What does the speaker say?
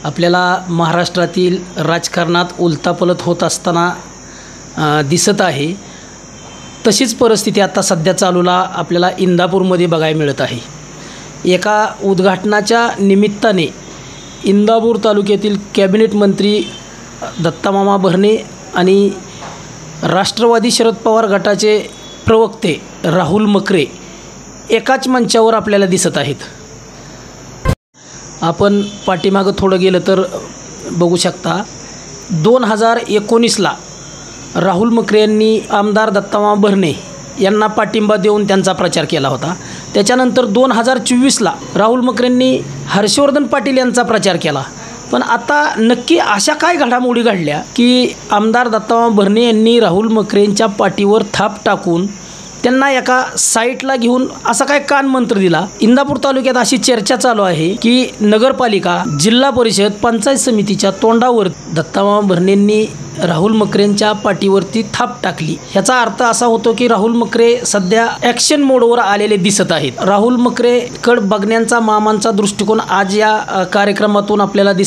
आपल्याला महाराष्ट्रातील राजकारणात उलथापालथ होत असताना दिसत आहे। तशीच परिस्थिती आता सध्या चालूला आपल्याला इंदापूरमध्ये बघायला मिळत आहे। एका उद्घाटनाच्या निमित्ताने इंदापूर तालुक्यातील कॅबिनेट मंत्री दत्तामामा भरणे आणि राष्ट्रवादी शरद पवार गटाचे प्रवक्ते राहुल मकरे एकाच मंचावर आपल्याला दिसत आहेत। आपण पाठीमागं थोडं गेलं तर बघू शकता 2019ला राहुल मकरे यांनी आमदार दत्तामामा भरणे यांना पाठिंबा देऊन त्यांचा प्रचार केला होता। त्याच्यानंतर 2024ला राहुल मकरेंनी हर्षवर्धन पाटील यांचा प्रचार केला। पण आता नक्की अशा काय घडामोडी घडल्या की आमदार दत्तामामा भरणे यांनी राहुल मकरेंच्या पाठीवर थाप टाकून त्यांना एका साईटला घेऊन असा काय कान मंत्र दिला। इंदापूर तालुक्यात अशी चर्चा चालू आहे की नगरपालिका, जिल्हा परिषद, पंचायत समितीच्या तोंडावर दत्तामामा भरणेंनी राहुल मकरेंच्या पाठीवरती थाप टाकली। ह्याचा अर्थ असा होतो की राहुल मकरे सध्या ॲक्शन मोडवर आलेले दिसत आहेत। राहुल मकरेकडे बघण्याचा मामांचा दृष्टिकोन आज या कार्यक्रमातून आपल्याला दिसला।